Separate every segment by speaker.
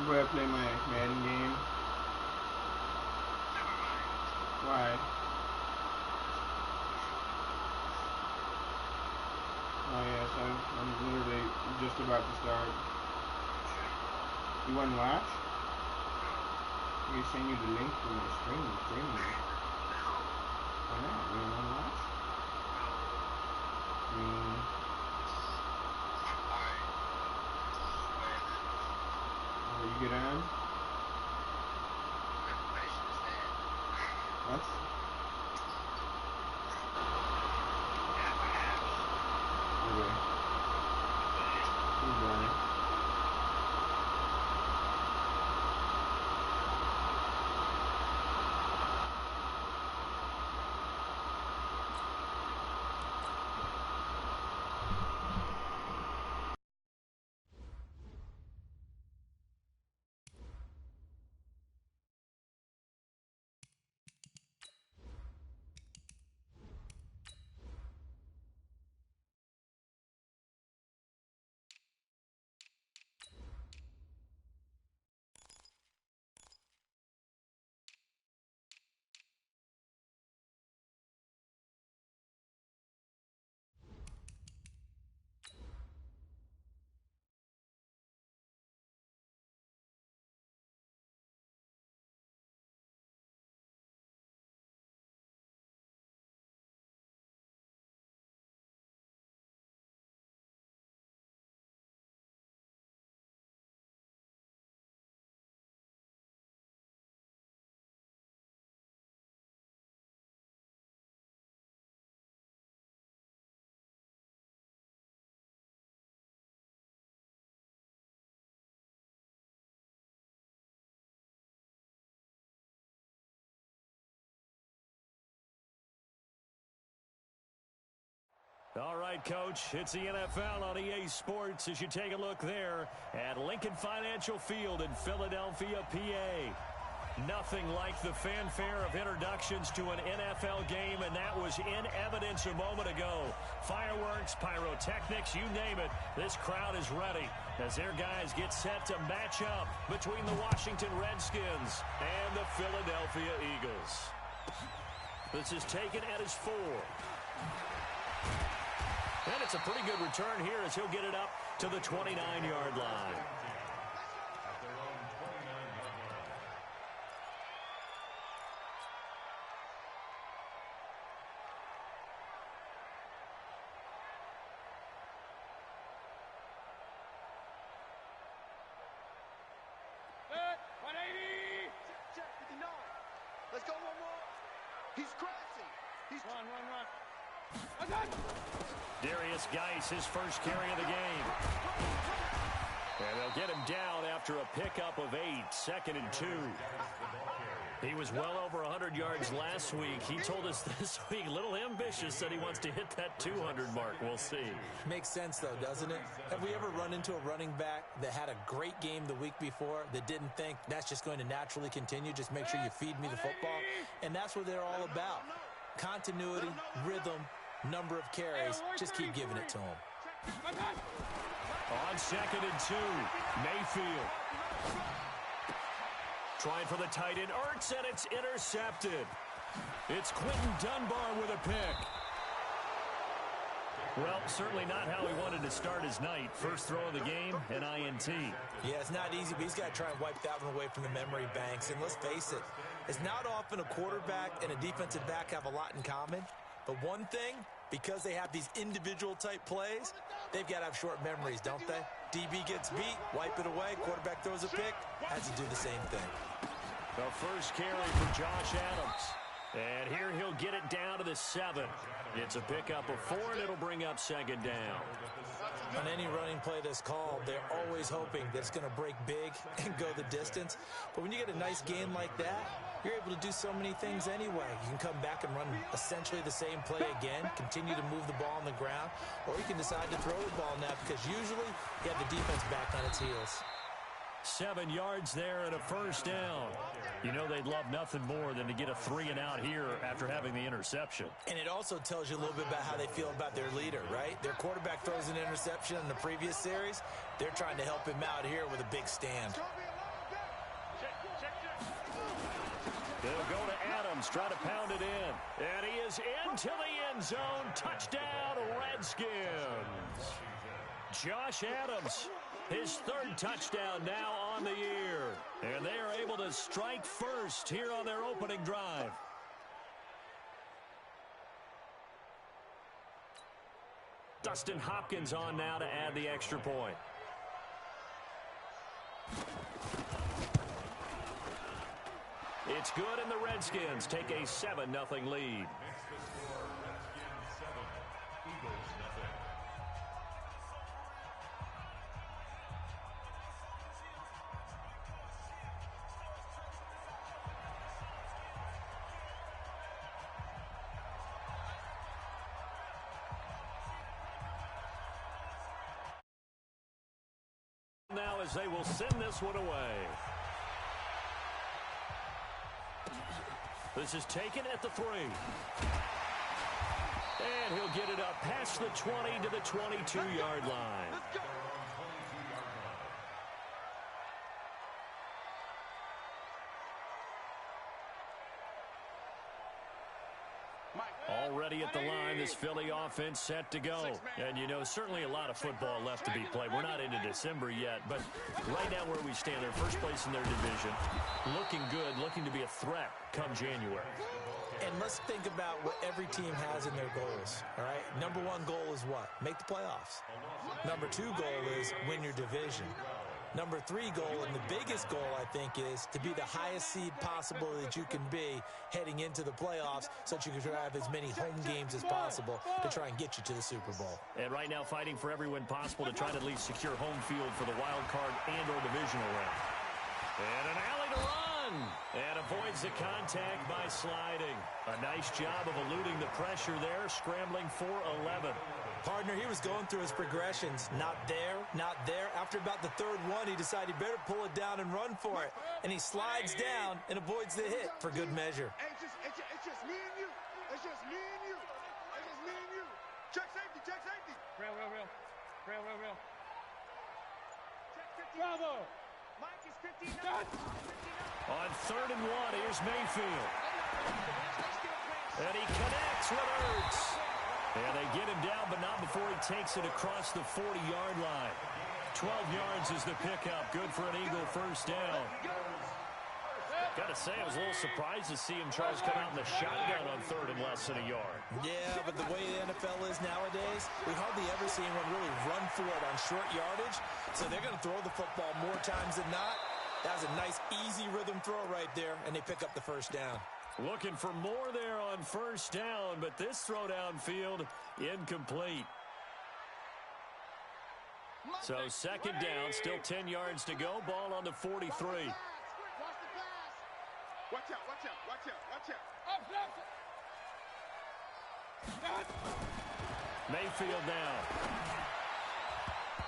Speaker 1: Where I play my Madden game. Why? Oh yes, I'm literally just about to start. You want to watch? I can send you the link to my streaming. Why not? You want to watch? I mean, you get on? What? Okay. Goodbye.
Speaker 2: All right, Coach, it's the NFL on EA Sports as you take a look there at Lincoln Financial Field in Philadelphia, PA. Nothing like the fanfare of introductions to an NFL game, and that was in evidence a moment ago. Fireworks, pyrotechnics, you name it, this crowd is ready as their guys get set to match up between the Washington Redskins and the Philadelphia Eagles. This is taken at his 4. And it's a pretty good return here as he'll get it up to the 29-yard line.
Speaker 3: Let's go one more. He's crashing. He's run.
Speaker 2: Darius Geis, his first carry of the game. And they'll get him down after a pickup of 8, 2nd and 2. He was well over 100 yards last week. He told us this week, a little ambitious, said he wants to hit that 200 mark. We'll see.
Speaker 4: Makes sense, though, doesn't it? Have we ever run into a running back that had a great game the week before that didn't think that's just going to naturally continue? Just make sure you feed me the football. And that's what they're all about. Continuity, rhythm, number of carries. Just keep giving it to him.
Speaker 2: On 2nd and 2, Mayfield. Trying for the tight end, Ertz, and it's intercepted. It's Quentin Dunbar with a pick. Well, certainly not how he wanted to start his night. First throw of the game, an INT.
Speaker 4: Yeah, it's not easy, but he's got to try and wipe that one away from the memory banks. And let's face it, it's not often a quarterback and a defensive back have a lot in common. But one thing, because they have these individual type plays, they've got to have short memories, don't they? DB gets beat, wipe it away, quarterback throws a pick, has to do the same thing.
Speaker 2: The first carry for Josh Adams. And here he'll get it down to the 7. It's a pickup of 4, and it'll bring up 2nd down.
Speaker 4: On any running play that's called, they're always hoping that it's going to break big and go the distance. But when you get a nice game like that, you're able to do so many things anyway. You can come back and run essentially the same play again, continue to move the ball on the ground, or you can decide to throw the ball now because usually you have the defense back on its heels.
Speaker 2: 7 yards there and a first down. You know they'd love nothing more than to get a 3 and out here after having the interception.
Speaker 4: And it also tells you a little bit about how they feel about their leader, right? Their quarterback throws an interception in the previous series. They're trying to help him out here with a big stand.
Speaker 2: They'll go to Adams, try to pound it in. And he is into the end zone. Touchdown, Redskins. Josh Adams, his third touchdown now on the year. And they are able to strike first here on their opening drive. Dustin Hopkins on now to add the extra point. It's good, and the Redskins take a 7-0 lead. Now as they will send this one away. This is taken at the 3. And he'll get it up past the 20 to the 22-yard line. Already at the line, this Philly offense set to go. And, you know, certainly a lot of football left to be played. We're not into December yet, but right now where we stand, they're first place in their division. Looking good, looking to be a threat come January.
Speaker 4: And let's think about what every team has in their goals, all right? Number 1 goal is what? Make the playoffs. Number 2 goal is win your division. Number 3 goal, and the biggest goal, I think, is to be the highest seed possible that you can be heading into the playoffs so that you can have as many home games as possible to try and get you to the Super Bowl.
Speaker 2: And right now fighting for every win possible to try to at least secure home field for the wild card and or divisional round. And an alley to run. And avoids the contact by sliding. A nice job of eluding the pressure there, scrambling for 11.
Speaker 4: Partner, he was going through his progressions. Not there, not there. After about the 3rd one, he decided he better pull it down and run for it. And he slides down and avoids the hit for good measure.
Speaker 3: It's just me and you. It's just me and you. It's just me and you. Check safety, check safety.
Speaker 5: Real.
Speaker 3: Check 50.
Speaker 5: Bravo.
Speaker 3: Mike is 15.
Speaker 2: On 3rd and 1, here's Mayfield. And he connects with Ertz. And they get him down, but not before he takes it across the 40-yard line. 12 yards is the pickup. Good for an Eagle first down. Got to say, I was a little surprised to see him try to come out in the shotgun on 3rd and less than a yard.
Speaker 4: Yeah, but the way the NFL is nowadays, we hardly ever see anyone really run for it on short yardage. So they're going to throw the football more times than not. That was a nice, easy rhythm throw right there, and they pick up the first down.
Speaker 2: Looking for more there on first down, but this throw downfield incomplete. So 2nd down, still 10 yards to go. Ball on the 43.
Speaker 3: Watch out.
Speaker 2: Mayfield now.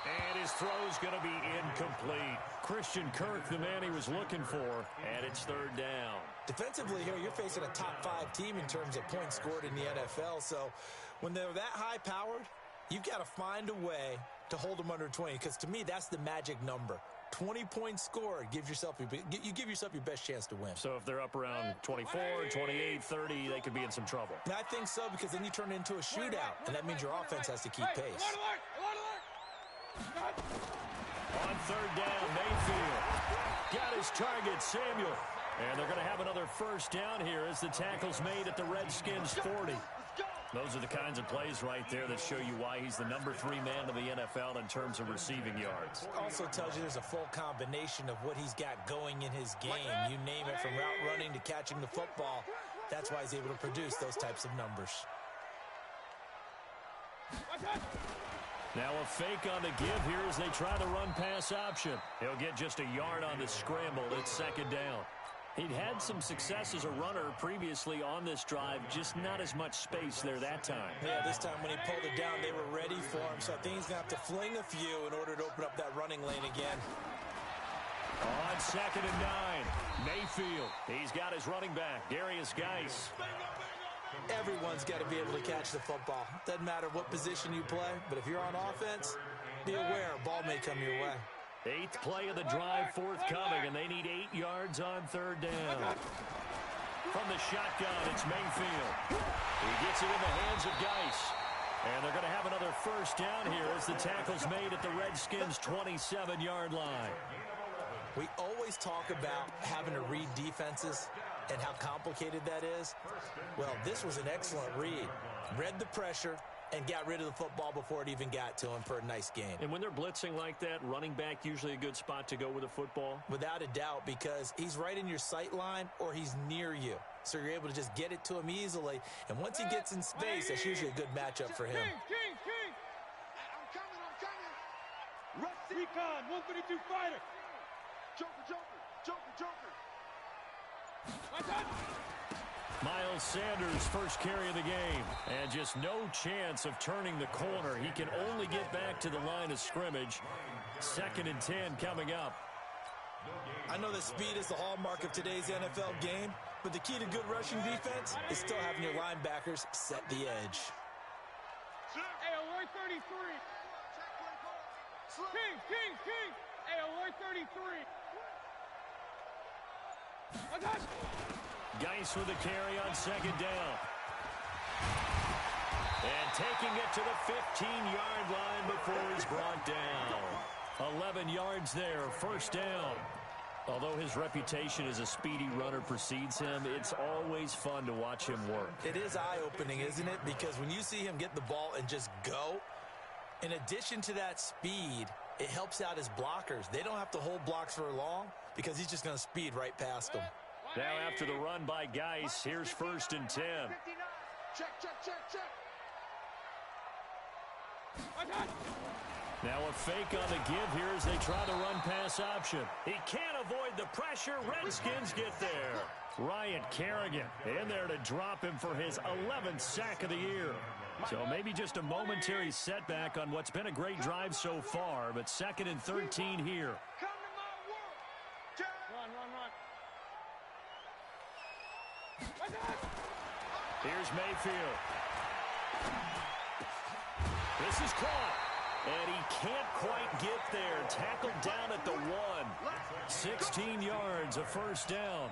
Speaker 2: And his throw's going to be incomplete. Christian Kirk, the man he was looking for, and it's 3rd down.
Speaker 4: Defensively here, you're facing a top 5 team in terms of points scored in the NFL. So when they're that high-powered, you've got to find a way to hold them under 20, because to me, that's the magic number. 20 points scored, you give yourself your best chance to win.
Speaker 2: So if they're up around 24, 28, 30, they could be in some trouble.
Speaker 4: And I think so, because then you turn it into a shootout, and that means your offense has to keep pace.
Speaker 2: On 3rd down, Mayfield got his target, Samuel. And they're going to have another first down here as the tackle's made at the Redskins 40. Those are the kinds of plays right there that show you why he's the number 3 man in the NFL in terms of receiving yards.
Speaker 4: Also tells you there's a full combination of what he's got going in his game. You name it, from route running to catching the football. That's why he's able to produce those types of numbers.
Speaker 2: Now a fake on the give here as they try the run-pass option. He'll get just a yard on the scramble. It's 2nd down. He'd had some success as a runner previously on this drive, just not as much space there that time.
Speaker 4: Yeah, this time when he pulled it down, they were ready for him. So I think he's going to have to fling a few in order to open up that running lane again.
Speaker 2: On 2nd and 9, Mayfield. He's got his running back, Darius Geis.
Speaker 4: Everyone's got to be able to catch the football. Doesn't matter what position you play, but if you're on offense, be aware a ball may come your way.
Speaker 2: 8th play of the drive forthcoming, and they need 8 yards on 3rd down. From the shotgun, it's Mayfield. He gets it in the hands of Geis. And they're going to have another first down here as the tackle's made at the Redskins' 27-yard line.
Speaker 4: We always talk about having to read defenses and how complicated that is. Well, this was an excellent read. Read the pressure and got rid of the football before it even got to him for a nice gain.
Speaker 2: And when they're blitzing like that, running back usually a good spot to go with a football?
Speaker 4: Without a doubt, because he's right in your sight line or he's near you. So you're able to just get it to him easily. And once he gets in space, that's usually a good matchup for him.
Speaker 3: King. I'm coming. Recon, 132 fighter. Joker.
Speaker 2: Miles Sanders' first carry of the game. And just no chance of turning the corner. He can only get back to the line of scrimmage. 2nd and 10 coming up.
Speaker 4: I know that speed is the hallmark of today's NFL game, but the key to good rushing defense is still having your linebackers set the edge.
Speaker 3: Hey, alert 33. King. Hey, alert 33.
Speaker 2: Geis with a carry on 2nd down. And taking it to the 15-yard line before he's brought down. 11 yards there, 1st down. Although his reputation as a speedy runner precedes him, it's always fun to watch him work.
Speaker 4: It is eye-opening, isn't it? Because when you see him get the ball and just go, in addition to that speed, it helps out his blockers. They don't have to hold blocks for long because he's just going to speed right past them.
Speaker 2: Now after the run by Geis, here's 1st and 10.
Speaker 3: Check.
Speaker 2: Now a fake on the give here as they try to run pass option. He can't avoid the pressure. Redskins get there. Ryan Kerrigan in there to drop him for his 11th sack of the year. So maybe just a momentary setback on what's been a great drive so far, but 2nd and 13 here.
Speaker 3: Come to my world. Run.
Speaker 2: Here's Mayfield. This is caught. And he can't quite get there. Tackled down at the 1. 16 yards, a 1st down.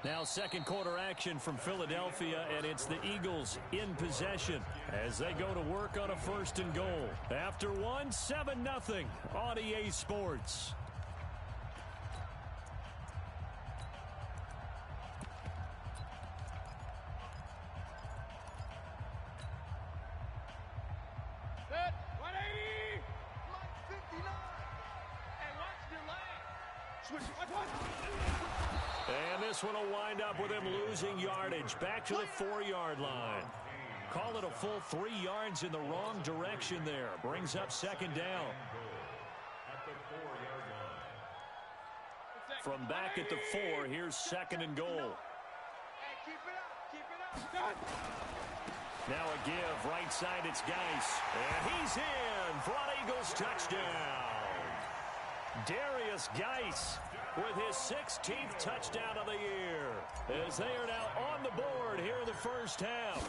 Speaker 2: Now 2nd quarter action from Philadelphia, and it's the Eagles in possession as they go to work on a 1st and goal. After 1, 7-0 on EA Sports. And this one will wind up with him losing yardage back to the 4-yard line. Call it a full 3 yards in the wrong direction there. Brings up 2nd down. From back at the 4, here's 2nd and goal. Now a give, right side, it's Geis. And he's in for an Eagles touchdown. Darius Geis with his 16th touchdown of the year as they are now on the board here in the 1st half.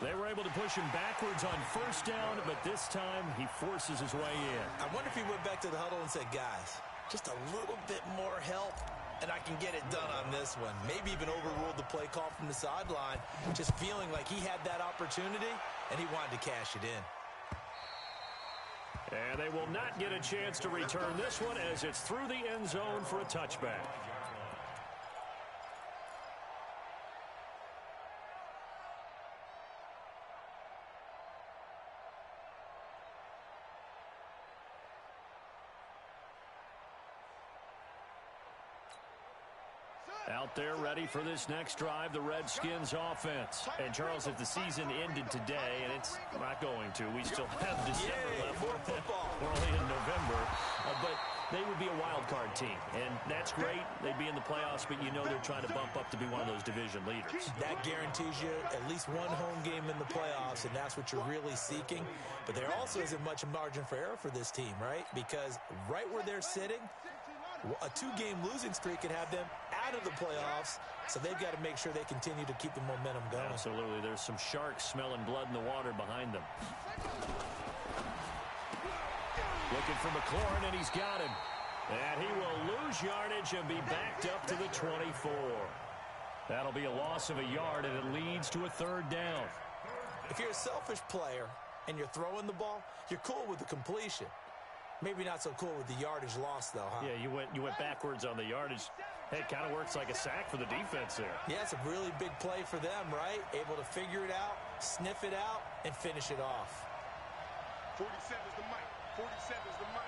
Speaker 2: They were able to push him backwards on 1st down, but this time he forces his way in.
Speaker 4: I wonder if he went back to the huddle and said, guys, just a little bit more help and I can get it done on this one. Maybe even overruled the play call from the sideline, just feeling like he had that opportunity and he wanted to cash it in.
Speaker 2: And they will not get a chance to return this one as it's through the end zone for a touchback. Out there ready for this next drive, the Redskins offense. And Charles, if the season ended today, and it's not going to, we still have December left.
Speaker 4: More football.
Speaker 2: We're only in November. But they would be a wild card team. And that's great. They'd be in the playoffs, but you know they're trying to bump up to be one of those division leaders.
Speaker 4: That guarantees you at least one home game in the playoffs, and that's what you're really seeking. But there also isn't much margin for error for this team, right? Because right where they're sitting, a 2-game losing streak could have them out of the playoffs, so they've got to make sure they continue to keep the momentum going.
Speaker 2: Absolutely. There's some sharks smelling blood in the water behind them. Looking for McLaurin, and he's got him. And he will lose yardage and be backed up to the 24. That'll be a loss of a yard, and it leads to a third down.
Speaker 4: If you're a selfish player and you're throwing the ball, you're cool with the completion. Maybe not so cool with the yardage loss, though, huh?
Speaker 2: Yeah, you went backwards on the yardage. Hey, it kind of works like a sack for the defense there.
Speaker 4: Yeah, it's a really big play for them, right? Able to figure it out, sniff it out, and finish it off.
Speaker 3: 47 is the mic. 47 is the mic.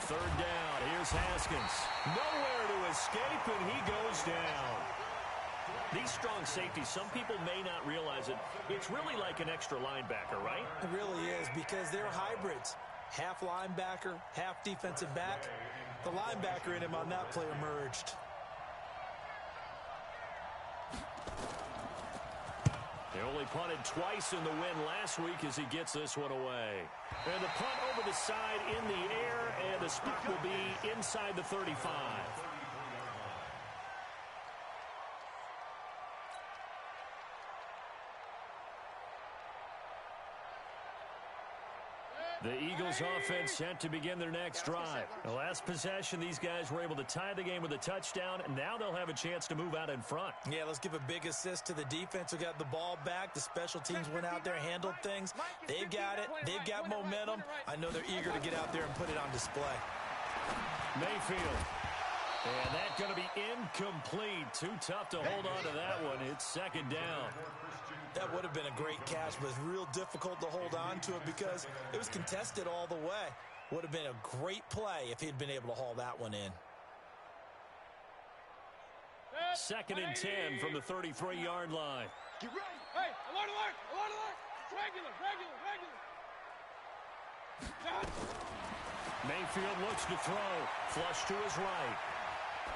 Speaker 2: Third down. Here's Haskins. Nowhere to escape, and he goes down. These strong safeties, some people may not realize it. It's really like an extra linebacker, right?
Speaker 4: It really is, because they're hybrids. Half linebacker, half defensive back. The linebacker in him on that play emerged.
Speaker 2: They only punted twice in the win last week as he gets this one away. And the punt over the side in the air, and the spot will be inside the 35. The Eagles offense set to begin their next drive. The last possession, these guys were able to tie the game with a touchdown, and now they'll have a chance to move out in front.
Speaker 4: Yeah, let's give a big assist to the defense who got the ball back. The special teams went out there, handled things. They've got it. They've got momentum. I know they're eager to get out there and put it on display.
Speaker 2: Mayfield. And that's going to be incomplete. Too tough to hold on to that one. It's second down.
Speaker 4: That would have been a great catch, but it's real difficult to hold on to it because it was contested all the way. Would have been a great play if he'd been able to haul that one in.
Speaker 2: Second and 10 from the 33-yard line.
Speaker 3: Get ready.
Speaker 5: Hey, alert, alert, alert, alert. Regular, regular, regular.
Speaker 2: Mayfield looks to throw. Flush to his right.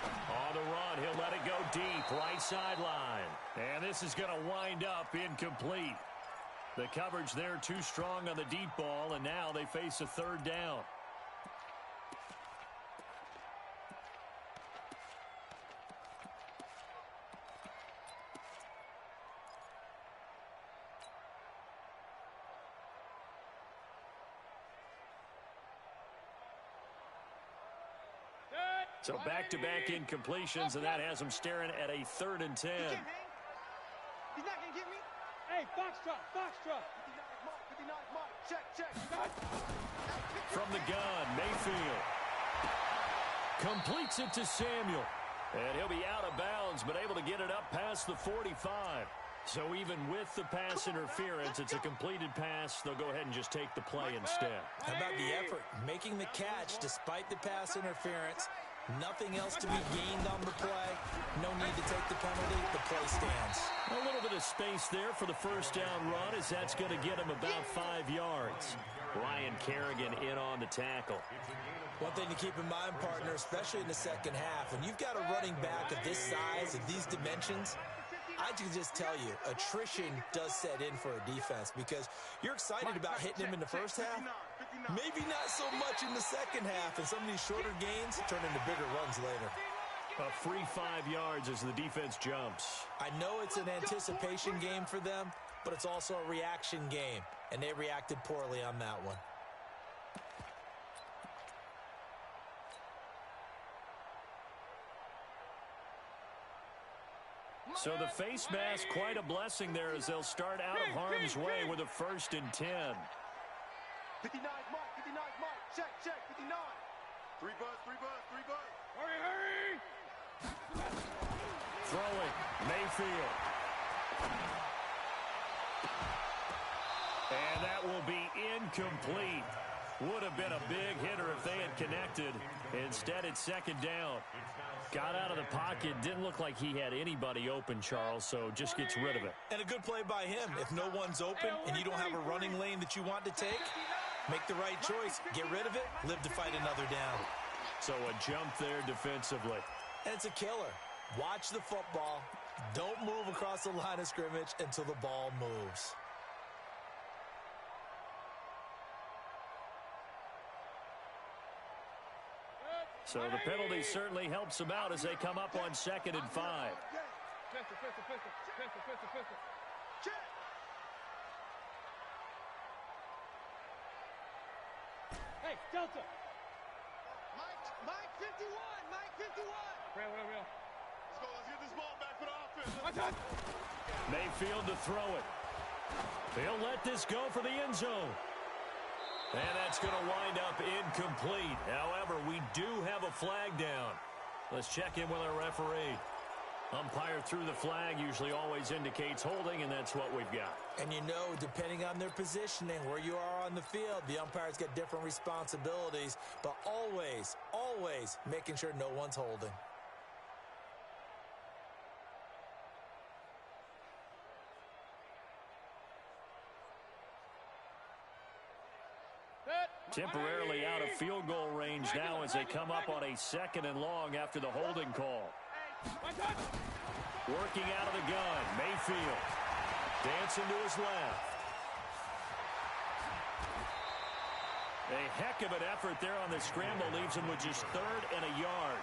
Speaker 2: On the run, he'll let it go deep, right sideline. And this is going to wind up incomplete. The coverage there too strong on the deep ball, and now they face a third down. So back-to-back incompletions, and that has them staring at a third and 10.
Speaker 3: He's not going to get me.
Speaker 5: Hey, Foxtrot, Foxtrot.
Speaker 3: 59 mark. Check, check.
Speaker 2: From the gun, Mayfield completes it to Samuel. And he'll be out of bounds, but able to get it up past the 45. So even with the pass interference, it's a completed pass. They'll go ahead and just take the play instead.
Speaker 4: How about the effort? Making the catch despite the pass interference. Nothing else to be gained on the play. No need to take the penalty. The play stands.
Speaker 2: A little bit of space there for the first down run, as that's going to get him about 5 yards. Ryan Kerrigan in on the tackle.
Speaker 4: One thing to keep in mind, partner, especially in the second half, when you've got a running back of this size, of these dimensions, I can just tell you, attrition does set in for a defense because you're excited about hitting him in the first half. Maybe not so much in the second half, and some of these shorter gains turn into bigger runs later.
Speaker 2: A free 5 yards as the defense jumps.
Speaker 4: I know it's an anticipation game for them, but it's also a reaction game, and they reacted poorly on that one.
Speaker 2: So the face mask, quite a blessing there as they'll start out of harm's way with a 1st and 10.
Speaker 3: 59 mark, 59 mark. Check, check, 59. 3 buzz, 3 buzz, 3 buzz.
Speaker 5: Hurry, hurry.
Speaker 2: Throwing, Mayfield. And that will be incomplete. Would have been a big hitter if they had connected. Instead, it's second down. Got out of the pocket. Didn't look like he had anybody open, Charles, so just gets rid of it.
Speaker 4: And a good play by him. If no one's open and you don't have a running lane that you want to take, make the right choice. Get rid of it. Live to fight another down.
Speaker 2: So a jump there defensively.
Speaker 4: And it's a killer. Watch the football. Don't move across the line of scrimmage until the ball moves.
Speaker 2: So the penalty certainly helps them out as they come up on 2nd and 5.
Speaker 5: Pistol, pistol, pistol, pistol, pistol, pistol.
Speaker 3: Check.
Speaker 5: Hey, Delta.
Speaker 3: Mike 51. Mike 51.
Speaker 5: Ran, whatever, yo.
Speaker 3: Let's go. Let's get this ball back for the offense.
Speaker 5: My touch.
Speaker 2: Mayfield to throw it. He'll let this go for the end zone. And that's going to wind up incomplete. However, we do have a flag down. Let's check in with our referee. Umpire threw the flag, usually always indicates holding, and that's what we've got.
Speaker 4: And you know, depending on their positioning, where you are on the field, the umpires get different responsibilities, but always, always making sure no one's holding.
Speaker 2: Temporarily out of field goal range now as they come up on a 2nd and long after the holding call. Working out of the gun, Mayfield. Dancing to his left. A heck of an effort there on the scramble. Leaves him with just 3rd and a yard.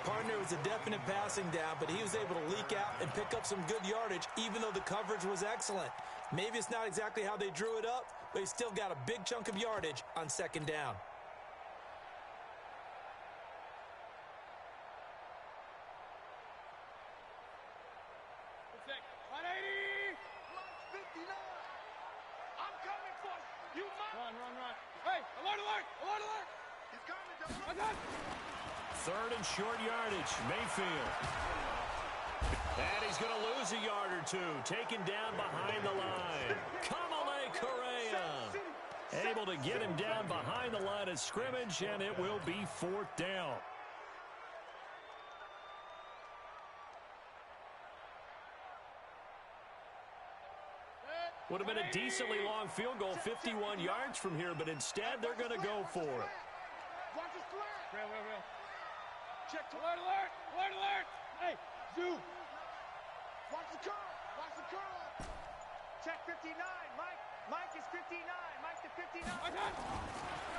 Speaker 4: Partner was a definite passing down, but he was able to leak out and pick up some good yardage, even though the coverage was excellent. Maybe it's not exactly how they drew it up, but he still got a big chunk of yardage on 2nd down.
Speaker 5: Run. Hey, alert, alert, alert, alert.
Speaker 3: He's coming.
Speaker 5: My touch.
Speaker 2: 3rd and short yardage, Mayfield. And he's going to lose a yard or two. Taken down behind the line. Kamale Correa. Able to get him down behind the line of scrimmage, and it will be 4th down. Would have been a decently long field goal, 51 yards from here, but instead they're going to go for it.
Speaker 3: Watch the slant.
Speaker 5: Real. Check. Alert, alert, alert, alert. Hey, zoom.
Speaker 3: Watch the curl. Check 59. Mike is 59. Mike's the 59.
Speaker 5: My touch.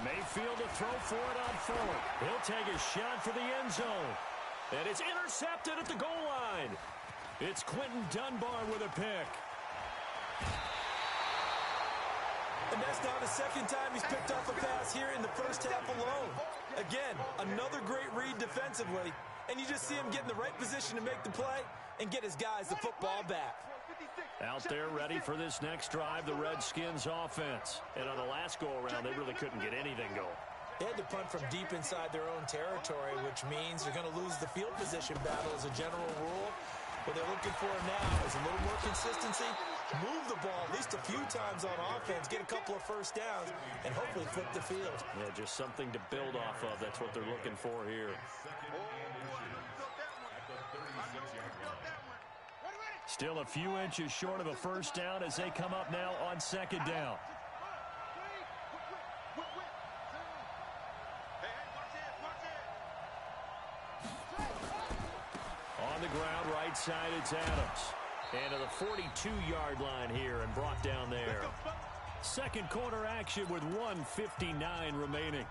Speaker 2: Mayfield to throw for it on 4th. He'll take a shot for the end zone. And it's intercepted at the goal line. It's Quentin Dunbar with a pick.
Speaker 4: And that's now the 2nd time he's picked off a pass here in the first half alone. Again, another great read defensively, and you just see him get in the right position to make the play and get his guys the football back.
Speaker 2: Out there ready for this next drive, the Redskins offense. And on the last go-around, they really couldn't get anything going.
Speaker 4: They had to punt from deep inside their own territory, which means they're going to lose the field position battle as a general rule. What they're looking for now is a little more consistency, move the ball at least a few times on offense, get a couple of first downs, and hopefully flip the field.
Speaker 2: Yeah, just something to build off of. That's what they're looking for here. Still a few inches short of a first down as they come up now on 2nd down. On the ground, right side, it's Adams. And to the 42-yard line here and brought down there. 2nd quarter action with 1:59 remaining.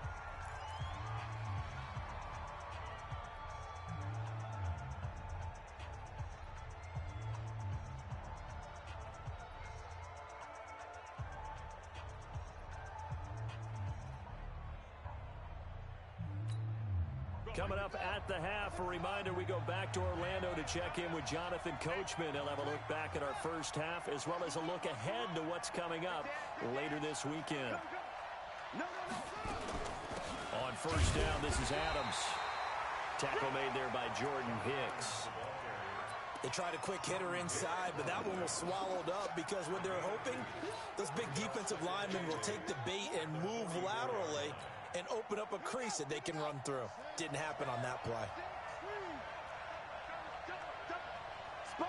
Speaker 2: Coming up at the half, a reminder we go back to Orlando to check in with Jonathan Coachman. He'll have a look back at our first half as well as a look ahead to what's coming up later this weekend. On first down, this is Adams. Tackle made there by Jordan Hicks.
Speaker 4: They tried a quick hitter inside, but that one was swallowed up because what they're hoping, those big defensive linemen will take the bait and move laterally and open up a crease that they can run through. Didn't happen on that play.
Speaker 3: No.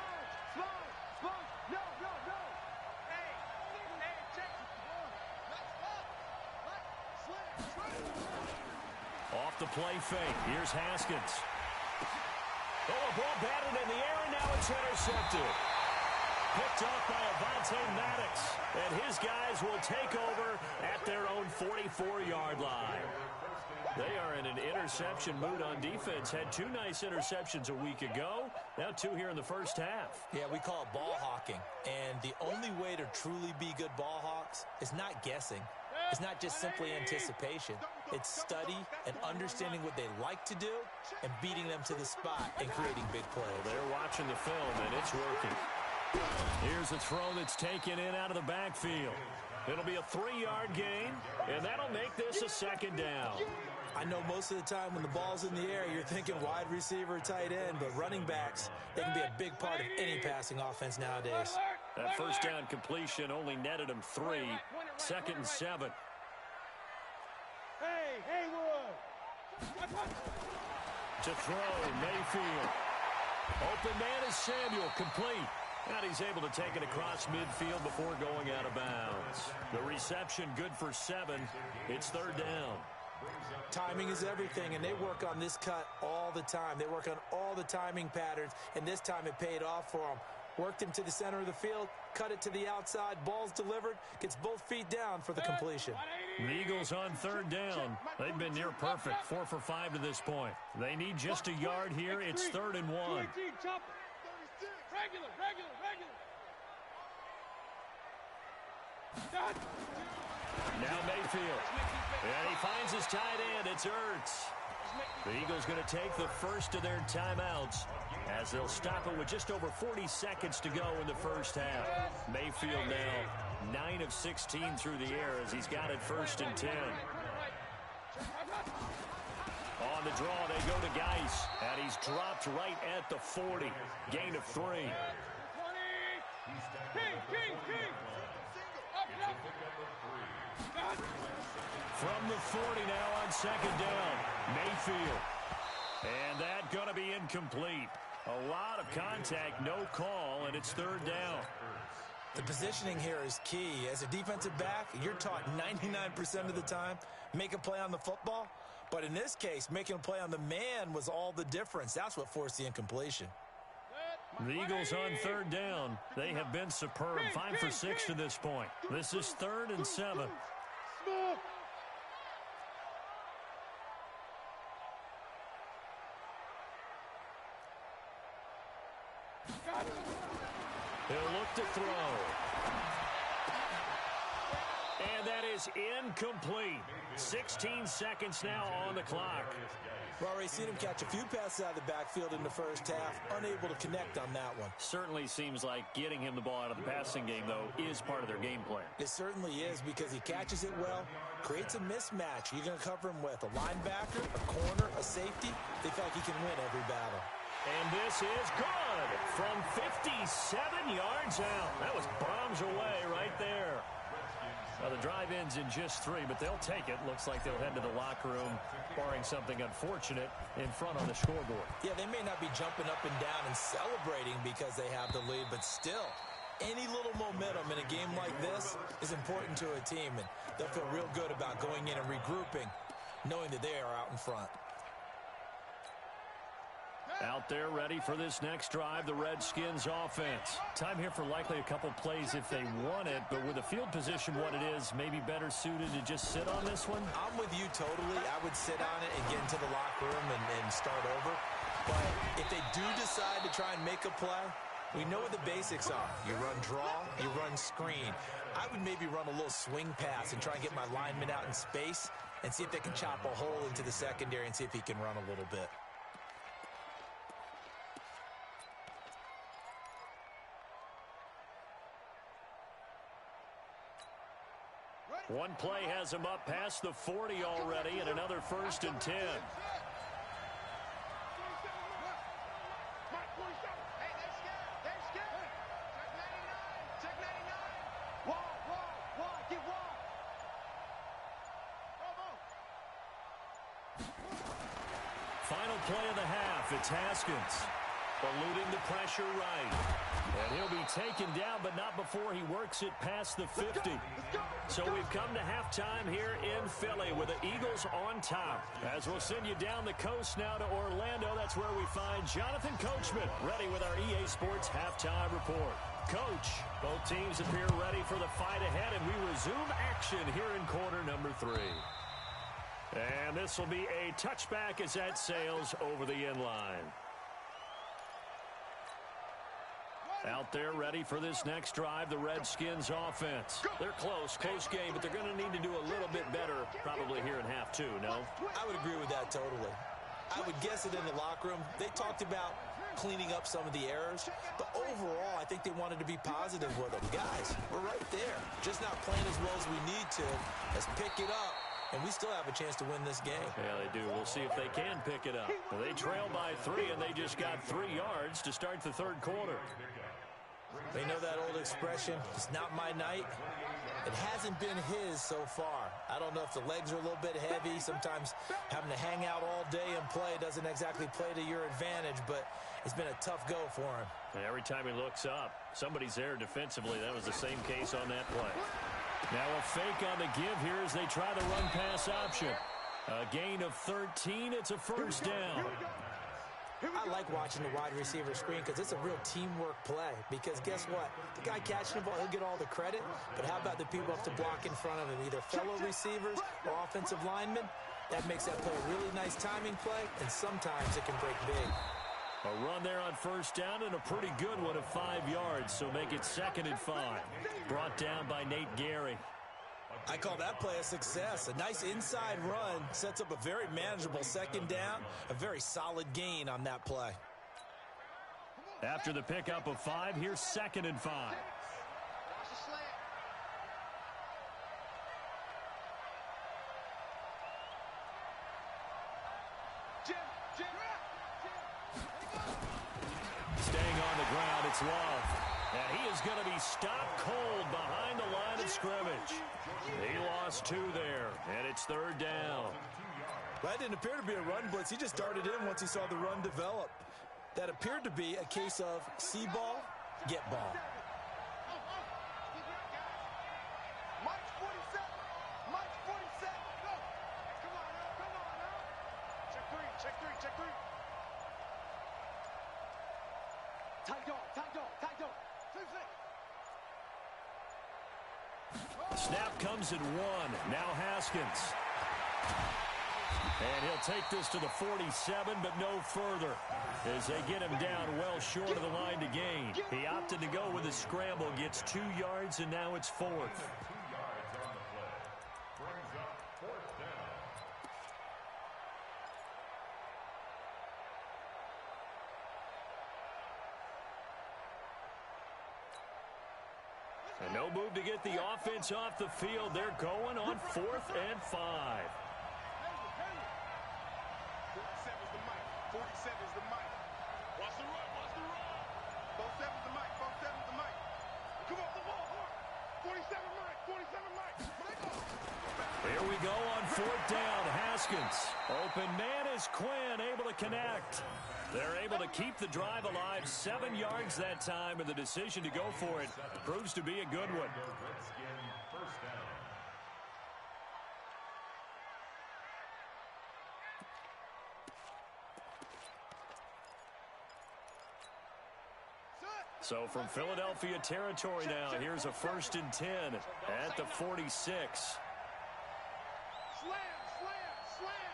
Speaker 3: Hey, check.
Speaker 2: Off the play fake. Here's Haskins. Oh, a ball batted in the air, and now it's intercepted. picked off by Avonte Maddox. And his guys will take over at their own 44-yard line. They are in an interception mood on defense. Had 2 nice interceptions a week ago. Now 2 here in the first half.
Speaker 4: Yeah, we call it ball hawking. And the only way to truly be good ball hawks is not guessing. It's not just simply anticipation. It's study and understanding what they like to do and beating them to the spot and creating big plays.
Speaker 2: Well, they're watching the film, and it's working. Here's a throw that's taken in out of the backfield. It'll be a 3-yard gain, and that'll make this a 2nd down.
Speaker 4: I know most of the time when the ball's in the air, you're thinking wide receiver, tight end, but running backs, they can be a big part of any passing offense nowadays.
Speaker 2: That first down completion only netted him 3. 2nd and 7.
Speaker 5: Hey, Haywood!
Speaker 2: To throw, Mayfield. Open man is Samuel, complete. And he's able to take it across midfield before going out of bounds. The reception good for 7. It's 3rd down.
Speaker 4: Timing is everything, and they work on this cut all the time. They work on all the timing patterns, and this time it paid off for them. Worked him to the center of the field, cut it to the outside, ball's delivered, gets both feet down for the completion.
Speaker 2: The Eagles on 3rd down. They've been near perfect, 4 for 5 to this point. They need just a yard here. It's 3rd and 1.
Speaker 5: Regular.
Speaker 2: Now Mayfield. And he finds his tight end. It's Ertz. The Eagles going to take the first of their timeouts as they'll stop it with just over 40 seconds to go in the first half. Mayfield now 9 of 16 through the air as he's got it 1st and 10. On the draw, they go to Geis, and he's dropped right at the 40. Gain of 3. From the 40 now on 2nd down, Mayfield. And that going to be incomplete. A lot of contact, no call, and it's 3rd down.
Speaker 4: The positioning here is key. As a defensive back, you're taught 99% of the time, make a play on the football. But in this case, making a play on the man was all the difference. That's what forced the incompletion.
Speaker 2: The Eagles on 3rd down. They have been superb, 5 for 6 to this point. This is 3rd and 7. He'll look to throw. And that is incomplete. 16 seconds now on the clock.
Speaker 4: We've already seen him catch a few passes out of the backfield in the first half, unable to connect on that one.
Speaker 2: Certainly seems like getting him the ball out of the passing game, though, is part of their game plan.
Speaker 4: It certainly is because he catches it well, creates a mismatch. You're going to cover him with a linebacker, a corner, a safety. They feel like he can win every battle.
Speaker 2: And this is good from 57 yards out. That was bombs away right there. Well, the drive ends in just 3, but they'll take it. Looks like they'll head to the locker room, barring something unfortunate in front on the scoreboard.
Speaker 4: Yeah, they may not be jumping up and down and celebrating because they have the lead, but still, any little momentum in a game like this is important to a team, and they'll feel real good about going in and regrouping, knowing that they are out in front.
Speaker 2: Out there ready for this next drive, the Redskins offense. Time here for likely a couple plays if they want it, but with the field position what it is, maybe better suited to just sit on this one?
Speaker 4: I'm with you totally. I would sit on it and get into the locker room and start over. But if they do decide to try and make a play, we know what the basics are. You run draw, you run screen. I would maybe run a little swing pass and try and get my lineman out in space and see if they can chop a hole into the secondary and see if he can run a little bit.
Speaker 2: One play has him up past the 40 already, and another 1st and 10.
Speaker 3: Hey, they're scared. They're scared. Check 99. Wall. Get wall.
Speaker 2: Final play of the half. It's Haskins. Eluding the pressure right. And he'll be taken down, but not before he works it past the 50. So we've come to halftime here in Philly with the Eagles on top. As we'll send you down the coast now to Orlando, that's where we find Jonathan Coachman ready with our EA Sports Halftime Report. Coach, both teams appear ready for the fight ahead, and we resume action here in quarter number 3. And this will be a touchback as that sails over the end line. Out there ready for this next drive, the Redskins offense. They're close game, but they're going to need to do a little bit better probably here in half 2, no?
Speaker 4: I would agree with that totally. I would guess it in the locker room. They talked about cleaning up some of the errors, but overall, I think they wanted to be positive with them. Guys, we're right there. Just not playing as well as we need to. Let's pick it up, and we still have a chance to win this game.
Speaker 2: Yeah, they do. We'll see if they can pick it up. They trail by 3, and they just got 3 yards to start the third quarter.
Speaker 4: They know that old expression, it's not my night. It hasn't been his so far. I don't know if the legs are a little bit heavy. Sometimes having to hang out all day and play doesn't exactly play to your advantage, but it's been a tough go for him.
Speaker 2: And every time he looks up, somebody's there defensively. That was the same case on that play. Now a fake on the give here as they try the run-pass option. A gain of 13. It's a first down.
Speaker 4: I like watching the wide receiver screen because it's a real teamwork play. Because guess what? The guy catching the ball, he'll get all the credit. But how about the people up to block in front of him, either fellow receivers or offensive linemen? That makes that play a really nice timing play, and sometimes it can break big.
Speaker 2: A run there on first down and a pretty good one of 5 yards, so make it 2nd and 5. Brought down by Nate Gary.
Speaker 4: I call that play a success. A nice inside run sets up a very manageable 2nd down, a very solid gain on that play.
Speaker 2: After the pickup of 5, here's 2nd and 5. Staying on the ground, it's Love. And he is going to be stopped cold behind the line of scrimmage. He lost 2 there, and it's 3rd down.
Speaker 4: That didn't appear to be a run blitz. He just darted in once he saw the run develop. That appeared to be a case of see ball, get ball.
Speaker 3: Mike's 47. Mike's 47. Go. Come on now. Come on now. Check 3. Check 3. Check 3. Tight dog. Tight dog. Tight dog. 2-6.
Speaker 2: Snap comes at 1. Now Haskins. And he'll take this to the 47, but no further, as they get him down well short of the line to gain. He opted to go with a scramble, gets 2 yards, and now it's 4th. And no move to get the offense off the field. They're going on 4th and 5.
Speaker 3: 47's the mic. 47's the mic. Watch the run. Watch the run. 47's the mic. 47's the mic. Come on, the ball. 47 mic. 47 mic.
Speaker 2: Here we go on 4th down. Haskins. Open man is Quinn, able to connect. They're able to keep the drive alive. 7 yards that time, and the decision to go for it proves to be a good one. So from Philadelphia territory now, here's a 1st and 10 at the 46.
Speaker 3: Slam, slam, slam.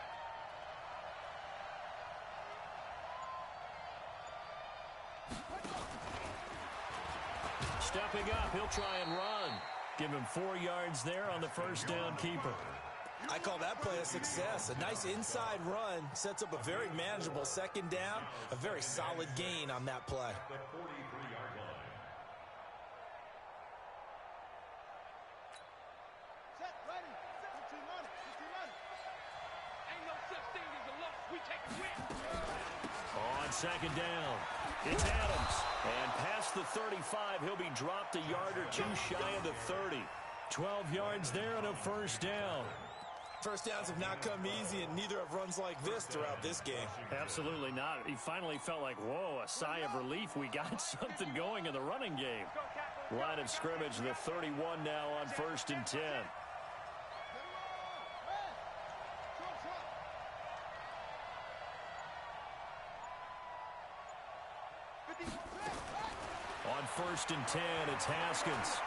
Speaker 2: Stepping up, he'll try and run. Give him 4 yards there on the 1st down keeper.
Speaker 4: I call that play a success. A nice inside run sets up a very manageable 2nd down, a very solid gain on that play.
Speaker 3: Set, ready. 15 on it. 15 on it. Ain't no such thing as a loss. We take a win.
Speaker 2: On 2nd down, it's Adams. And past the 35, he'll be dropped a yard or 2 shy of the 30. 12 yards there and a 1st down.
Speaker 4: First downs have not come easy, and neither have runs like this throughout this game.
Speaker 2: Absolutely not. He finally felt like, whoa, a sigh of relief. We got something going in the running game. Line of scrimmage, the 31 now on 1st and 10. On 1st and 10, it's Haskins.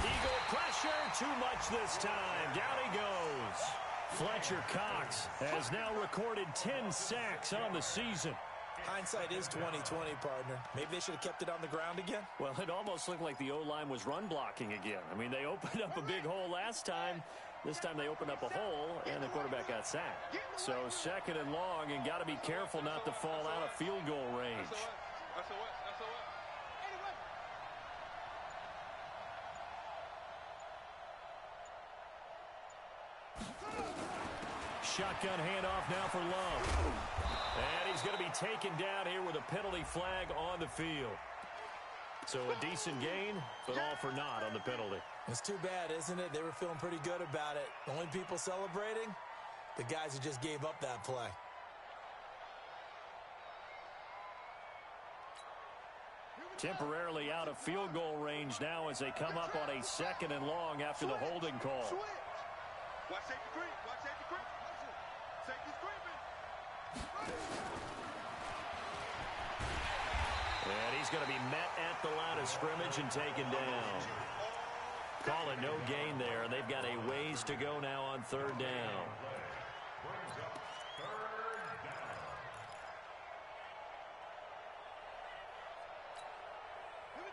Speaker 2: Eagle pressure, too much this time. Down he goes. Fletcher Cox has now recorded 10 sacks on the season.
Speaker 4: Hindsight is 20/20, partner. Maybe they should have kept it on the ground again.
Speaker 2: Well, it almost looked like the O-line was run blocking again. I mean, they opened up a big hole last time. This time they opened up a hole, and the quarterback got sacked. So 2nd and long, and got to be careful not to fall out of field goal range. Shotgun handoff now for Love. And he's going to be taken down here with a penalty flag on the field. So a decent gain, but all for naught on the penalty.
Speaker 4: It's too bad, isn't it? They were feeling pretty good about it. The only people celebrating, the guys who just gave up that play.
Speaker 2: Temporarily out of field goal range now as they come up on a 2nd and long after the holding call.
Speaker 3: Watch safety creep. Watch safety creep. Safety's creeping.
Speaker 2: And he's going to be met at the line of scrimmage and taken down. Call it no gain there, and they've got a ways to go now on 3rd down.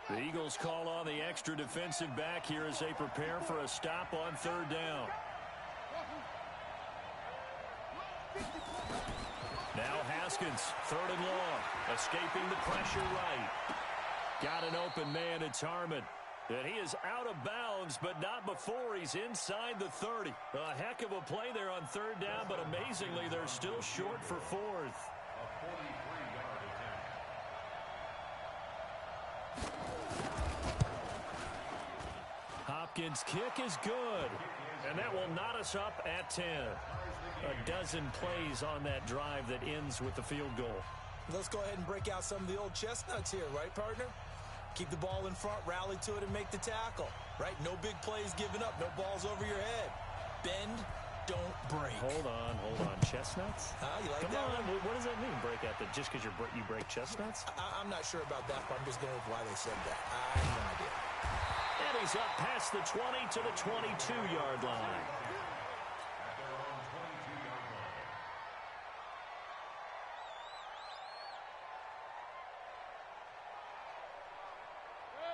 Speaker 2: The Eagles call on the extra defensive back here as they prepare for a stop on 3rd down. Now Haskins, 3rd and long, escaping the pressure right. Got an open man, it's Harmon. And he is out of bounds, but not before he's inside the 30. A heck of a play there on 3rd down, but amazingly, they're still short for 4th. Hopkins' kick is good, and that will knot us up at 10. A dozen plays on that drive that ends with the field goal.
Speaker 4: Let's go ahead and break out some of the old chestnuts here, right, partner? Keep the ball in front, rally to it, and make the tackle, right? No big plays given up, no balls over your head. Bend, don't break.
Speaker 2: Hold on. Chestnuts?
Speaker 4: You like
Speaker 2: Come
Speaker 4: that
Speaker 2: on,
Speaker 4: one?
Speaker 2: what does that mean, break out? Just because you break chestnuts?
Speaker 4: I'm not sure about that, but I'm just going with why they said that. I have no idea.
Speaker 2: And he's up past the 20 to the 22-yard line.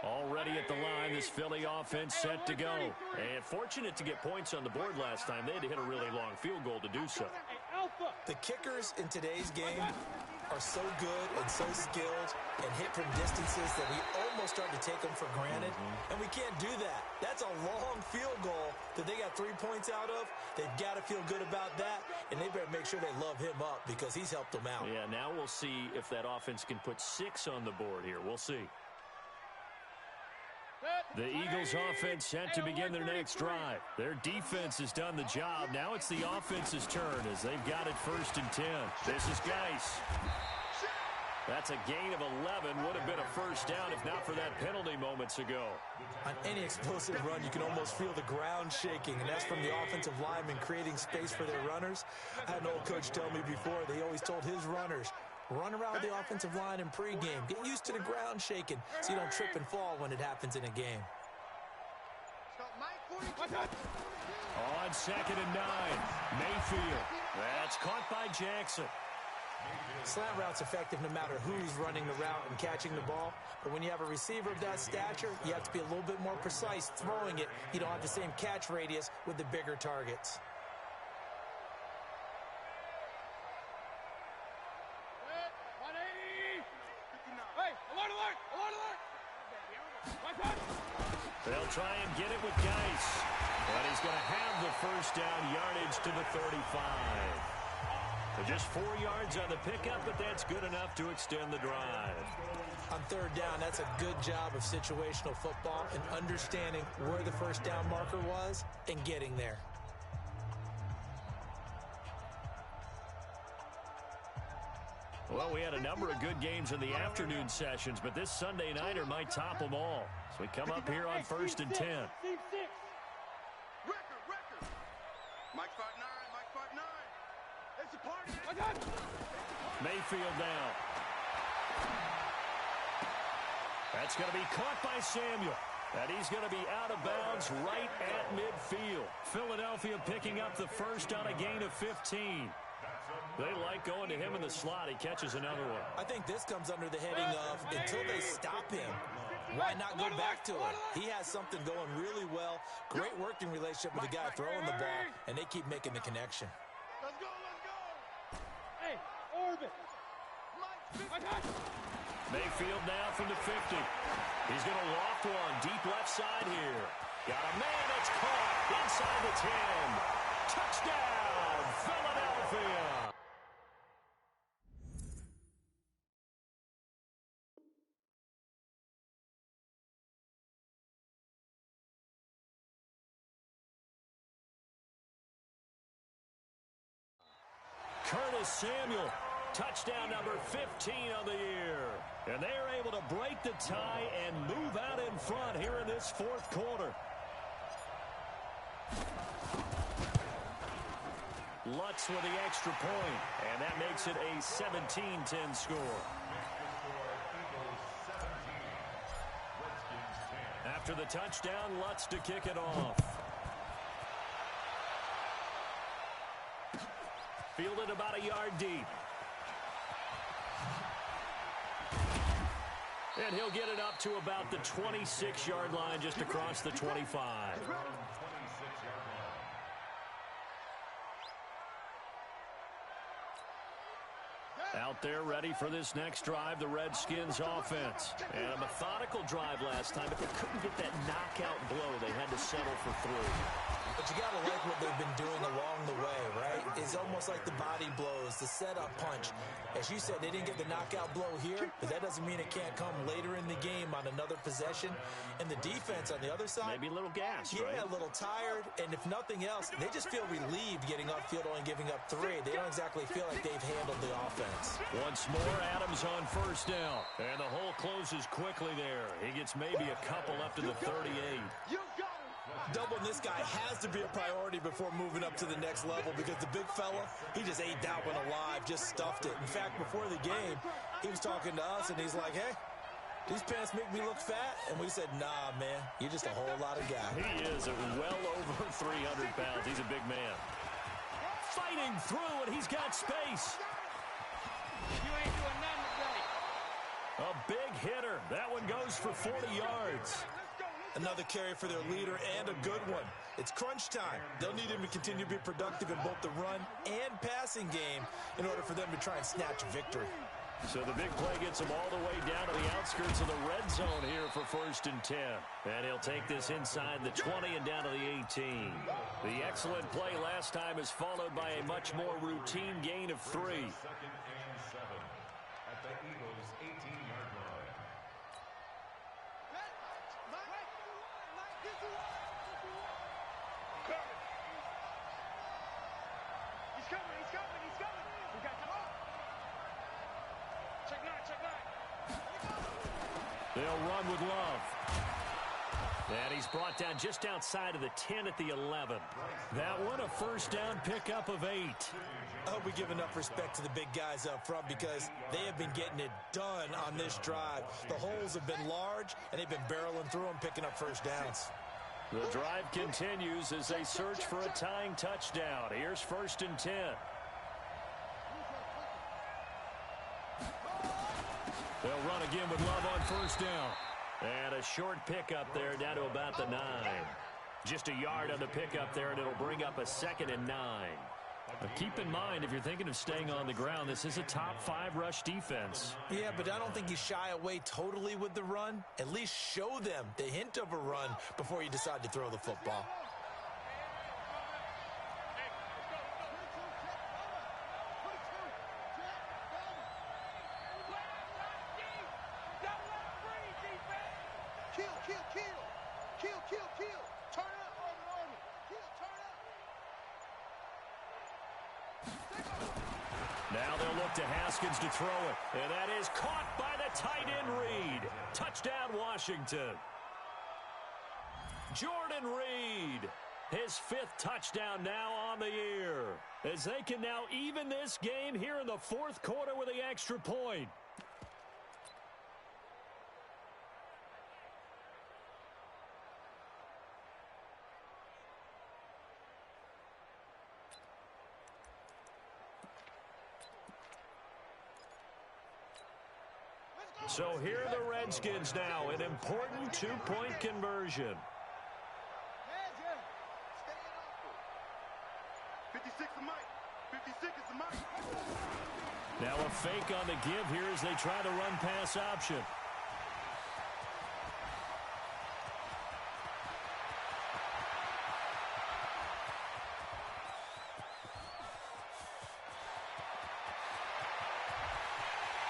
Speaker 2: Already at the line, this Philly offense set to go. And fortunate to get points on the board last time. They had to hit a really long field goal to do so.
Speaker 4: The kickers in today's game are so good and so skilled and hit from distances that we almost start to take them for granted. And we can't do that. That's a long field goal that they got 3 points out of. They've got to feel good about that, and they better make sure they love him up because he's helped them out.
Speaker 2: Yeah, now we'll see if that offense can put 6 on the board here. We'll see. The Eagles offense set to begin their next drive. Their defense has done the job. Now it's the offense's turn as they've got it 1st and 10. This is Geis. That's a gain of 11. Would have been a 1st down if not for that penalty moments ago.
Speaker 4: On any explosive run, you can almost feel the ground shaking, and that's from the offensive linemen creating space for their runners. I had an old coach tell me before, they always told his runners, run around the offensive line in pregame. Get used to the ground shaking so you don't trip and fall when it happens in a game.
Speaker 2: On 2nd and 9, Mayfield. That's caught by Jackson.
Speaker 4: Slant route's effective no matter who's running the route and catching the ball. But when you have a receiver of that stature, you have to be a little bit more precise throwing it. You don't have the same catch radius with the bigger targets.
Speaker 2: They'll try and get it with Geis. But he's going to have the 1st down yardage to the 35. But just 4 yards on the pickup, but that's good enough to extend the drive.
Speaker 4: On 3rd down, that's a good job of situational football and understanding where the 1st down marker was and getting there.
Speaker 2: Well, we had a number of good games in the afternoon sessions, but this Sunday nighter might top them all. So we come up here on 1st and 10.
Speaker 3: Record. Mike 5'9", It's a party.
Speaker 2: Mayfield now. That's going to be caught by Samuel. And he's going to be out of bounds right at midfield. Philadelphia picking up the first on a gain of 15. They like going to him in the slot. He catches another one.
Speaker 4: I think this comes under the heading of until they stop him, why not go back to him? He has something going really well. Great working relationship with the guy throwing the ball, and they keep making the connection.
Speaker 3: Let's go, let's go.
Speaker 5: Hey, orbit.
Speaker 2: Mayfield now from the 50. He's going to loft one deep left side here. Got a man that's caught inside the 10. Touchdown, Philadelphia. Curtis Samuel, touchdown number 15 of the year. And they're able to break the tie and move out in front here in this fourth quarter. Lutz with the extra point, and that makes it a 17-10 score. After the touchdown, Lutz to kick it off. Fielded about a yard deep. And he'll get it up to about the 26-yard line just across the 25. Out there ready for this next drive, the Redskins offense. And a methodical drive last time, but they couldn't get that knockout blow. They had to settle for 3.
Speaker 4: But you got to like what they've been doing along the way, right? It's almost like the body blows, the setup punch. As you said, they didn't get the knockout blow here, but that doesn't mean it can't come later in the game on another possession. And the defense on the other side,
Speaker 2: maybe a little gas,
Speaker 4: yeah,
Speaker 2: right?
Speaker 4: A little tired. And if nothing else, they just feel relieved getting upfield, only giving up 3. They don't exactly feel like they've handled the offense.
Speaker 2: Once more, Adams on first down. And the hole closes quickly there. He gets maybe a couple up to the 38.
Speaker 4: Doubling this guy has to be a priority before moving up to the next level because the big fella, he just ate that one alive, just stuffed it. In fact, before the game, he was talking to us, and he's like, hey, these pants make me look fat? And we said, nah, man, you're just a whole lot of guy.
Speaker 2: He is well over 300 pounds. He's a big man. Fighting through, and he's got space.
Speaker 5: You ain't doing nothing today.
Speaker 2: A big hitter. That one goes for 40 yards.
Speaker 4: Another carry for their leader and a good one. It's crunch time. They'll need him to continue to be productive in both the run and passing game in order for them to try and snatch a victory.
Speaker 2: So the big play gets him all the way down to the outskirts of the red zone here for 1st and 10. And he'll take this inside the 20 and down to the 18. The excellent play last time is followed by a much more routine gain of 3.
Speaker 6: 2nd and 7 at the Eagles' 18-yard line.
Speaker 3: He's coming. We got to check nine.
Speaker 2: They'll run with Love. And he's brought down just outside of the 10 at the 11. That one a first down pickup of 8.
Speaker 4: I hope we give enough respect to the big guys up front because they have been getting it done on this drive. The holes have been large, and they've been barreling through them, picking up first downs.
Speaker 2: The drive continues as they search for a tying touchdown. Here's 1st and 10. They'll run again with Love on first down. And a short pickup there down to about the 9. Just a yard on the pickup there, and it'll bring up a 2nd and 9. But keep in mind, if you're thinking of staying on the ground, this is a top 5 rush defense.
Speaker 4: Yeah, but I don't think you shy away totally with the run. At least show them the hint of a run before you decide to throw the football.
Speaker 3: Kill. Turn up, Orbit. Kill, turn up.
Speaker 2: Now they'll look to Haskins to throw it. And that is caught by the tight end Reed. Touchdown, Washington. Jordan Reed, his 5th touchdown now on the year. As they can now even this game here in the 4th quarter with the extra point. So here are the Redskins now, an important two-point conversion.
Speaker 3: 56 is Mike. 56 is the Mike.
Speaker 2: Now a fake on the give here as they try the run-pass option.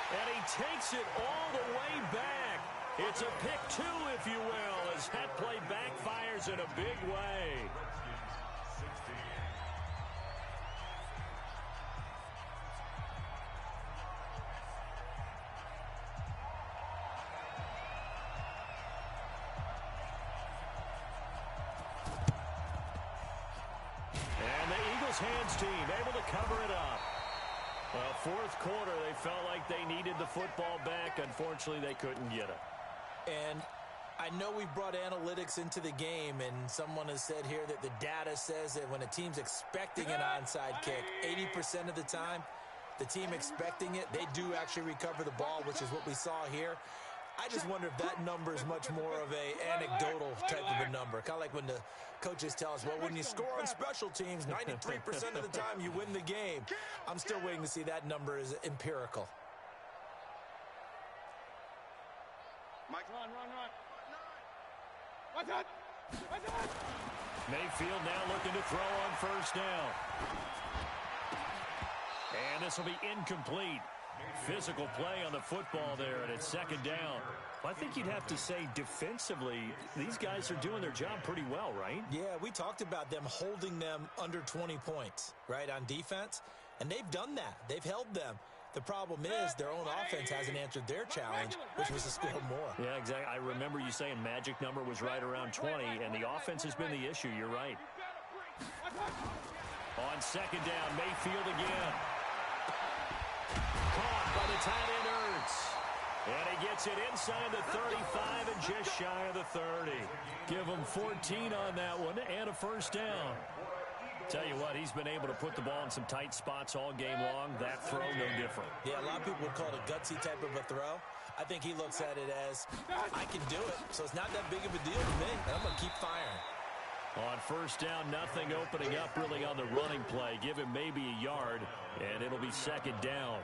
Speaker 2: And he takes it all the way back. It's a pick two, if you will, as that play backfires in a big way. And the Eagles hands team able to cover it up. Well, fourth quarter, they felt like they needed the football back. Unfortunately, they couldn't get it.
Speaker 4: And I know we brought analytics into the game, and someone has said here that the data says that when a team's expecting an onside kick, 80% of the time, the team expecting it, they do actually recover the ball, which is what we saw here. I just wonder if that number is much more of a anecdotal type of a number. Kind of like when the coaches tell us, well, when you score on special teams, 93% of the time you win the game. I'm still waiting to see that number is empirical.
Speaker 3: Mike,
Speaker 5: Run. What's that?
Speaker 2: Mayfield now looking to throw on first down. And this will be incomplete. Physical play on the football there, and it's second down. Well, I think you'd have to say defensively, these guys are doing their job pretty well, right?
Speaker 4: Yeah, we talked about them holding them under 20 points, right, on defense, and they've done that. They've held them. The problem is their own offense hasn't answered their challenge, which was to score more.
Speaker 2: Yeah, exactly. I remember you saying magic number was right around 20, and the offense has been the issue. You're right. On second down, Mayfield again. Caught by the tight end Ertz. And he gets it inside the 35 and just shy of the 30. Give him 14 on that one and a first down. Tell you what, he's been able to put the ball in some tight spots all game long. That throw, no different.
Speaker 4: Yeah, a lot of people would call it a gutsy type of a throw. I think he looks at it as, I can do it, so it's not that big of a deal to me, and I'm going to keep firing.
Speaker 2: On first down, nothing opening up really on the running play. Give him maybe a yard, and it'll be second down.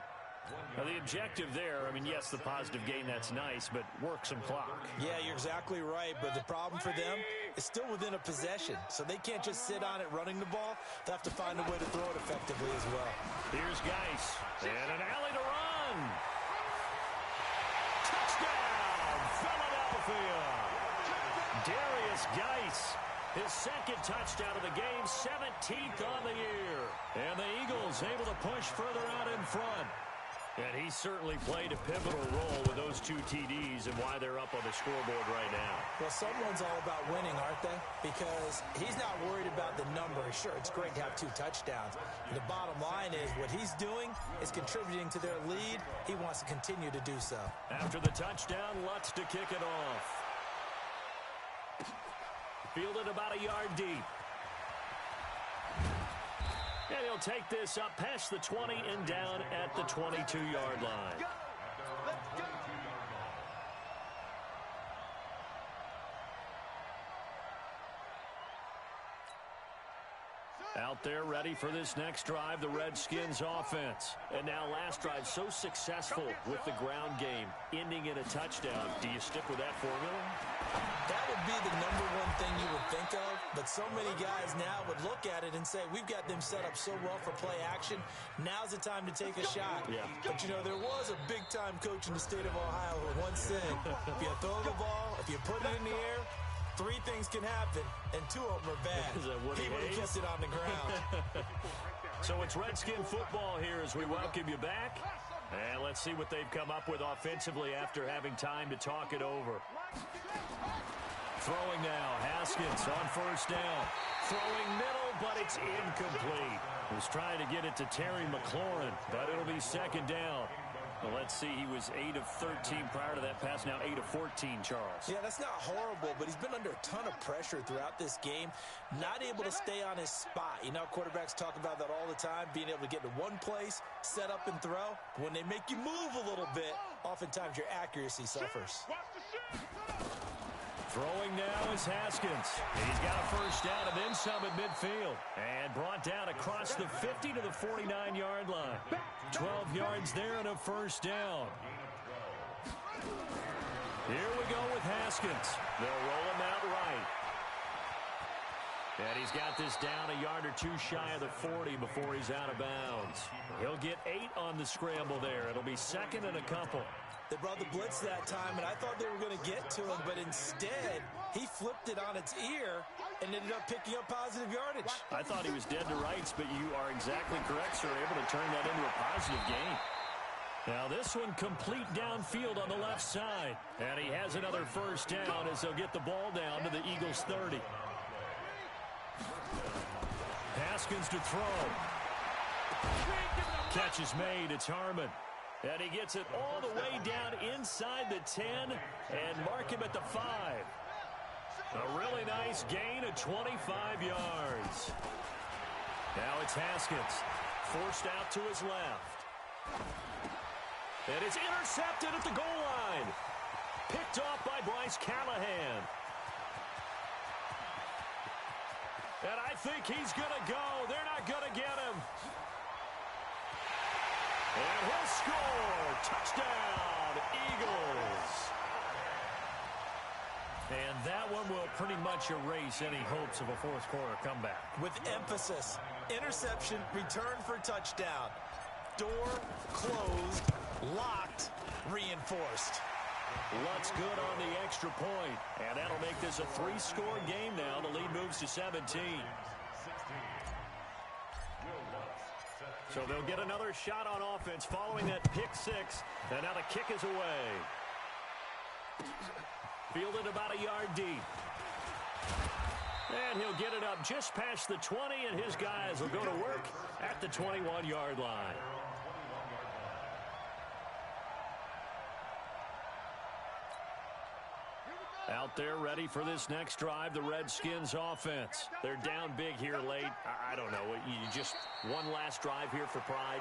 Speaker 2: Now, the objective there, I mean, yes, the positive gain, that's nice, but work some clock.
Speaker 4: Yeah, you're exactly right, but the problem for them is still within a possession, so they can't just sit on it running the ball. They'll have to find a way to throw it effectively as well.
Speaker 2: Here's Geis, and an alley to run. Touchdown, Philadelphia. Darius Geis, his second touchdown of the game, 17th on the year. And the Eagles able to push further out in front. And he certainly played a pivotal role with those two TDs and why they're up on the scoreboard right now.
Speaker 4: Well, someone's all about winning, aren't they? Because he's not worried about the number. Sure, it's great to have 2 touchdowns. And the bottom line is what he's doing is contributing to their lead. He wants to continue to do so.
Speaker 2: After the touchdown, Lutz to kick it off. Fielded about a yard deep. And he'll take this up past the 20 and down at the 22-yard line. Out there ready for this next drive, the Redskins offense. And now last drive so successful with the ground game, ending in a touchdown. Do you stick with that formula?
Speaker 4: That would be the number one thing you would think of, but so many guys now would look at it and say, we've got them set up so well for play action, now's the time to take a shot.
Speaker 2: Yeah.
Speaker 4: But, you know, there was a big-time coach in the state of Ohio who once said, if you throw the ball, if you put it in the air, 3 things can happen, and 2 of them are bad. He would have kept it on the ground.
Speaker 2: So it's Redskin football here as we welcome you back. And let's see what they've come up with offensively after having time to talk it over. Throwing now, Haskins on first down. Throwing middle, but it's incomplete. Was trying to get it to Terry McLaurin, but it'll be second down. Well, let's let's see, he was 8 of 13 prior to that pass, now 8 of 14, Charles.
Speaker 4: Yeah, that's not horrible, but he's been under a ton of pressure throughout this game, not able to stay on his spot. You know, quarterbacks talk about that all the time, being able to get to one place, set up and throw. When they make you move a little bit, oftentimes your accuracy suffers.
Speaker 2: Throwing now is Haskins. He's got a first down and then some at midfield. And brought down across the 50 to the 49-yard line. 12 yards there and a first down. Here we go with Haskins. They'll roll him out right. And he's got this down a yard or two shy of the 40 before he's out of bounds. He'll get 8 on the scramble there. It'll be second and a couple.
Speaker 4: They brought the blitz that time, and I thought they were going to get to him, but instead, he flipped it on its ear and ended up picking up positive yardage.
Speaker 2: I thought he was dead to rights, but you are exactly correct, sir. Able to turn that into a positive gain. Now this one complete downfield on the left side. And he has another first down as they'll get the ball down to the Eagles' 30. Haskins to throw. Catch is made. It's Harmon. And he gets it all the way down inside the 10 and mark him at the 5. A really nice gain of 25 yards. Now it's Haskins. Forced out to his left. And it's intercepted at the goal line. Picked off by Bryce Callahan. And I think he's going to go. They're not going to get him. And he'll score. Touchdown, Eagles. And that one will pretty much erase any hopes of a fourth quarter comeback.
Speaker 4: With emphasis, interception, return for touchdown. Door closed, locked, reinforced.
Speaker 2: Lutz good on the extra point. And that'll make this a 3-score game now. The lead moves to 17. So they'll get another shot on offense following that pick 6. And now the kick is away. Fielded about a yard deep. And he'll get it up just past the 20, and his guys will go to work at the 21-yard line. Out there ready for this next drive, the Redskins offense. They're down big here late. I don't know. You just one last drive here for pride.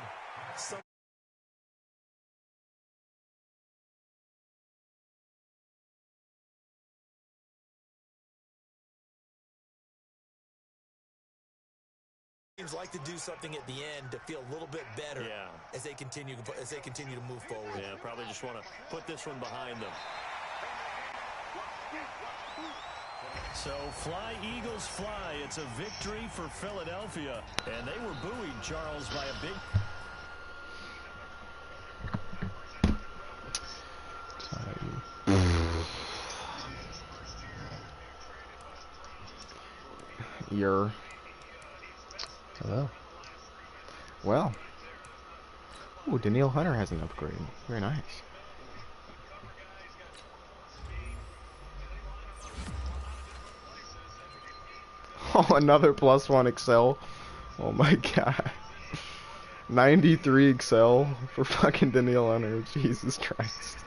Speaker 4: Teams like to do something at the end to feel a little bit better as they continue to move forward.
Speaker 2: Yeah, probably just want to put this one behind them. So fly, Eagles, fly. It's a victory for Philadelphia. And they were buoyed, Charles, by a big...
Speaker 1: Hello. Well. Ooh, Danielle Hunter has an upgrade. Very nice. Oh, another +1 Excel. Oh my god. 93 Excel for fucking Danielle Hunter. Jesus Christ.